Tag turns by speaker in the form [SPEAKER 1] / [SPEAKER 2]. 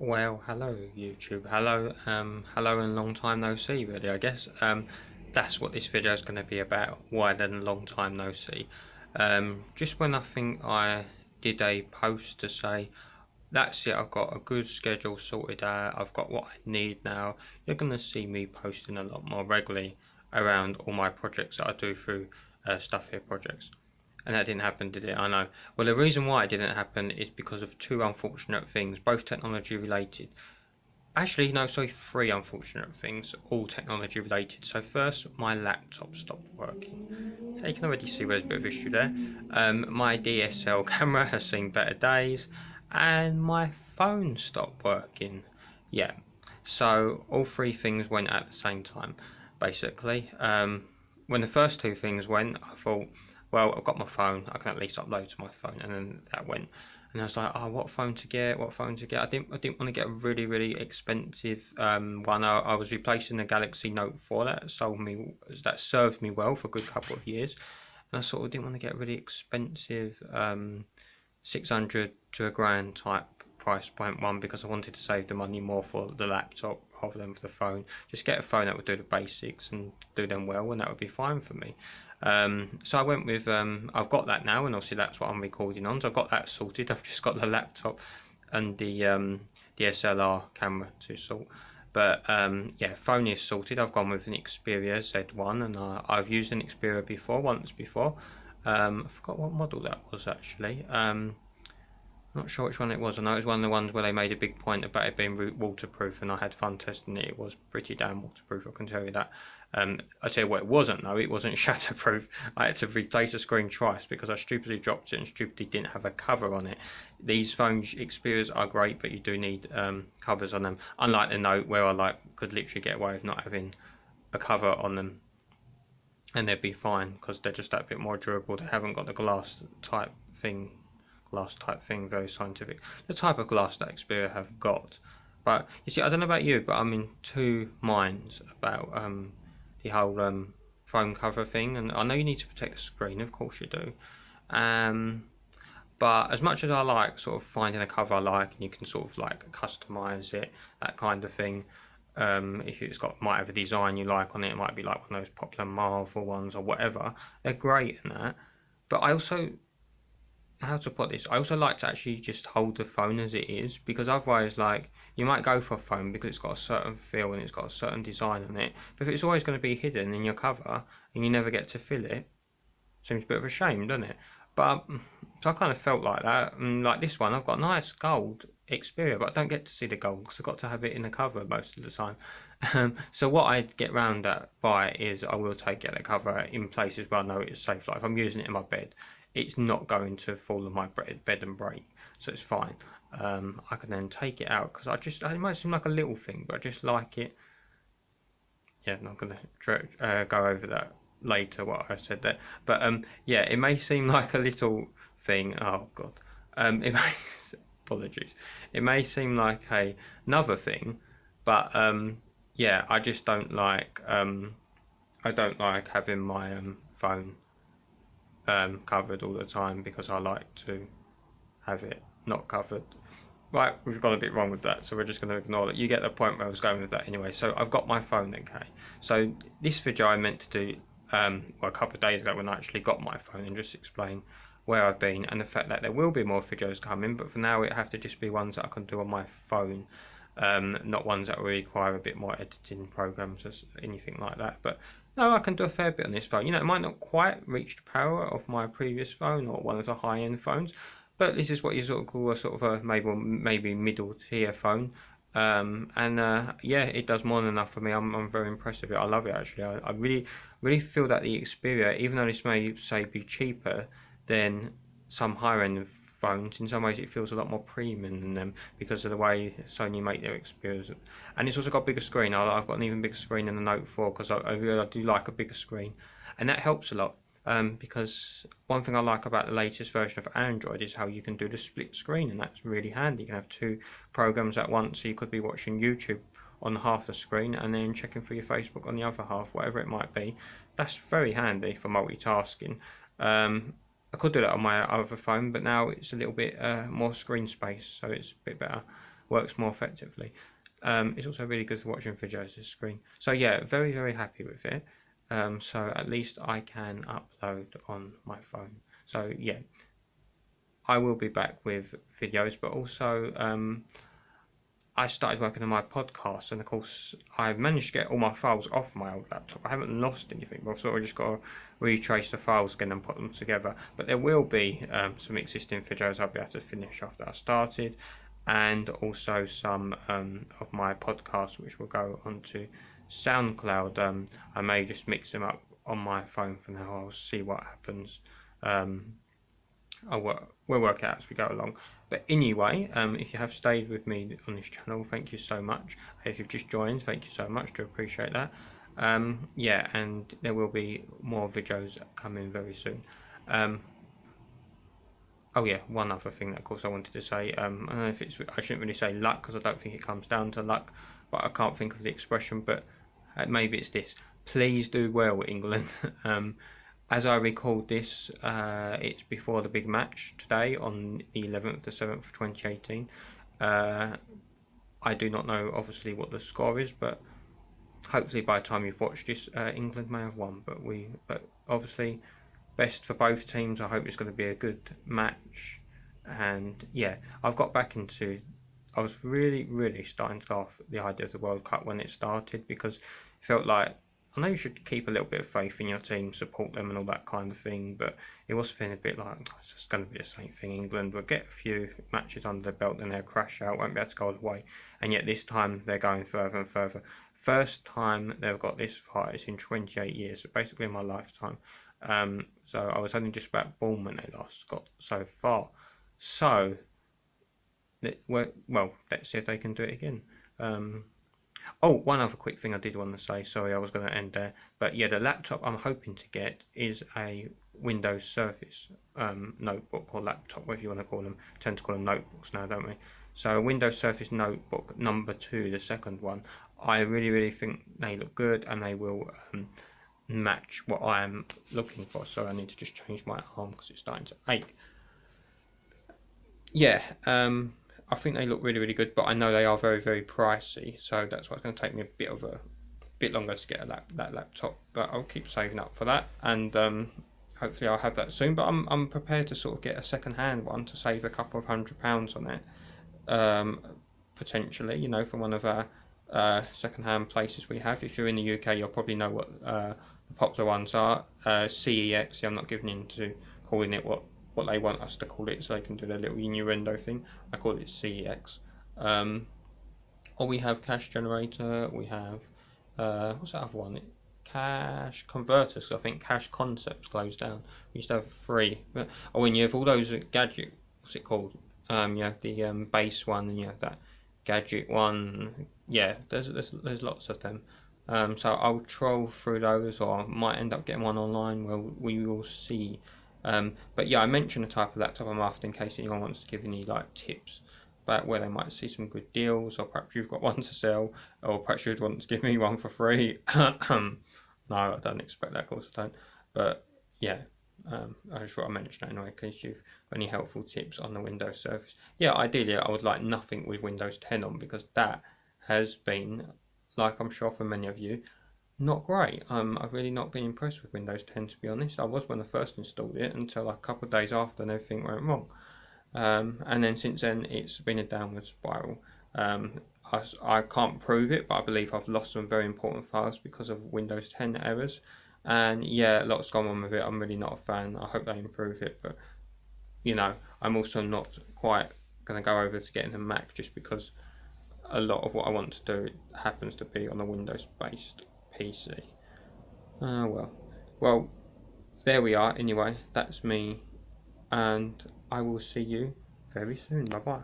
[SPEAKER 1] Well, hello YouTube. Hello and long time no see really, I guess. That's what this video is going to be about. Why then long time no see. Just when I think I did a post to say, that's it, I've got a good schedule sorted out, I've got what I need now, you're going to see me posting a lot more regularly around all my projects that I do through Stuff Here projects. And that didn't happen, did it? I know. Well, the reason why it didn't happen is because of two unfortunate things, both technology related. Actually, no, sorry, three unfortunate things, all technology related. So first, my laptop stopped working. So you can already see there's a bit of issue there. My DSL camera has seen better days, and my phone stopped working. Yeah, so all three things went at the same time, basically. When the first two things went, I thought, well, I've got my phone, I can at least upload to my phone, and then that went. And I was like, oh, what phone to get? What phone to get? I didn't want to get a really expensive one. I was replacing the Galaxy Note 4 that served me well for a good couple of years, and I sort of didn't want to get a really expensive 600 to a grand type price point one because I wanted to save the money more for the laptop rather than for the phone. Just get a phone that would do the basics and do them well, and that would be fine for me. So I went with, I've got that now, and obviously that's what I'm recording on, so I've got that sorted. I've just got the laptop and the DSLR camera to sort. But yeah, phone is sorted. I've gone with an Xperia Z1, and I've used an Xperia once before. I forgot what model that was actually. Not sure which one it was. I know it was one of the ones where they made a big point about it being waterproof, and I had fun testing it. It was pretty damn waterproof, I can tell you that. I tell you what, it wasn't though. It wasn't shatterproof. I had to replace the screen twice because I stupidly dropped it and stupidly didn't have a cover on it. These phones, Xperias are great, but you do need covers on them. Unlike the Note, where I could literally get away with not having a cover on them, and they'd be fine because they're just that bit more durable. They haven't got the glass type thing, very scientific. The type of glass that Xperia have got. But you see, I don't know about you, but I'm in two minds about the whole phone cover thing. And I know you need to protect the screen, of course you do. But as much as I like sort of finding a cover I like, and you can sort of like customize it, that kind of thing. If might have a design you like on it, it might be like one of those popular Marvel ones or whatever. They're great in that. But I also, how to put this, I also like to actually just hold the phone as it is, because otherwise, like, you might go for a phone because it's got a certain feel and it's got a certain design on it, but if it's always going to be hidden in your cover and you never get to feel it, seems a bit of a shame, doesn't it? But so I kind of felt like that, and like this one, I've got nice gold Xperia, but I don't get to see the gold because I've got to have it in the cover most of the time. So what I get round that by is I will get the cover in places where I know it's safe. Like if I'm using it in my bed, it's not going to fall on my bed and break, so it's fine. I can then take it out because it might seem like a little thing, but I just like it. Yeah, I'm not going to go over that later what I said there, but yeah, it may seem like a little thing. Oh god, it may apologies. It may seem like another thing, but yeah, I just don't like I don't like having my phone covered all the time because I like to have it not covered. Right, we've got a bit wrong with that, so we're just going to ignore that. You get the point where I was going with that anyway. So I've got my phone, okay. So this video I meant to do well, a couple of days ago when I actually got my phone, and just explain where I've been and the fact that there will be more videos coming, but for now it have to just be ones that I can do on my phone, not ones that will require a bit more editing programs or anything like that. But no, I can do a fair bit on this phone. You know, it might not quite reach the power of my previous phone or one of the high-end phones, but this is what you sort of call a sort of a maybe middle tier phone. And yeah, it does more than enough for me. I'm very impressed with it. I love it actually. I really feel that the Xperia, even though this may say be cheaper than some higher end phones, in some ways it feels a lot more premium than them because of the way Sony make their Xperias. And it's also got a bigger screen. I've got an even bigger screen than the Note 4 because I really do like a bigger screen, and that helps a lot. Because one thing I like about the latest version of Android is how you can do the split screen, and that's really handy. You can have two programs at once, so you could be watching YouTube on half the screen and then checking for your Facebook on the other half, whatever it might be. That's very handy for multitasking. I could do that on my other phone, but now it's a little bit more screen space, so it's a bit better, works more effectively. It's also really good for watching videos, this screen. So yeah, very, very happy with it. So at least I can upload on my phone. So yeah, I will be back with videos, but also I started working on my podcast, and of course, I've managed to get all my files off my old laptop. I haven't lost anything, but I've sort of just got to retrace the files again and put them together. But there will be some existing videos I'll be able to finish off that I started, and also some of my podcasts which will go onto SoundCloud. I may just mix them up on my phone for now. I'll see what happens. Um, we'll work it out as we go along. But anyway, if you have stayed with me on this channel, thank you so much. If you've just joined, thank you so much. Do appreciate that. Yeah, and there will be more videos coming very soon. Oh yeah, one other thing that of course I wanted to say. I don't know if I shouldn't really say luck because I don't think it comes down to luck, but I can't think of the expression. But maybe it's this: please do well, England. As I record this, it's before the big match today on the 11th to 7th, 2018. I do not know, obviously, what the score is, but hopefully by the time you've watched this, England may have won. But obviously, best for both teams. I hope it's going to be a good match. And yeah, I've got back into. I was really, really starting to laugh at the idea of the World Cup when it started because it felt like I know you should keep a little bit of faith in your team, support them, and all that kind of thing. But it was feeling a bit like it's just going to be the same thing. England will get a few matches under their belt, then they'll crash out, won't be able to go all the way. And yet this time they're going further and further. First time they've got this far is in 28 years, so basically in my lifetime. So I was only just about born when they last got so far. So, well, let's see if they can do it again. Oh, one other quick thing I did want to say. Sorry, I was going to end there, but yeah, the laptop I'm hoping to get is a Windows Surface notebook or laptop, whatever you want to call them. Tend to call them notebooks now, don't we? So a Windows Surface notebook number 2, the second one. I really, really think they look good and they will match what I am looking for. So I need to just change my arm because it's starting to ache. Yeah, I think they look really, really good, but I know they are very, very pricey. So that's why it's going to take me a bit longer to get that laptop. But I'll keep saving up for that, and hopefully I'll have that soon. But I'm prepared to sort of get a second-hand one to save a couple of £100 on it, potentially. You know, from one of our second-hand places we have. If you're in the UK, you'll probably know what the popular ones are. CEX. I'm not giving into calling it what they want us to call it, so they can do their little innuendo thing. I call it CEX. Or we have Cash Generator. We have what's that other one? Cash Converters. I think Cash Concepts closed down. We used to have 3. When you have all those gadget, what's it called? You have the base one, and you have that gadget one. Yeah, there's lots of them. So I'll troll through those, or I might end up getting one online. Well, we will see. But yeah, I mentioned the type of laptop I'm after in case anyone wants to give any like tips about where they might see some good deals, or perhaps you've got one to sell, or perhaps you'd want to give me one for free. No, I don't expect that, of course I don't. But yeah, I just thought I'd mention that anyway, in case you've got any helpful tips on the Windows Surface. Yeah, ideally I would like nothing with Windows 10 on, because that has been, like I'm sure for many of you, not great. I've really not been impressed with Windows 10, to be honest. I was when I first installed it until a couple of days after and everything went wrong. And then since then it's been a downward spiral. I can't prove it, but I believe I've lost some very important files because of Windows 10 errors. And yeah, a lot's gone on with it. I'm really not a fan. I hope they improve it, but you know, I'm also not quite going to go over to getting a Mac just because a lot of what I want to do happens to be on a Windows-based PC. Well, there we are. Anyway, that's me, and I will see you very soon. Bye bye.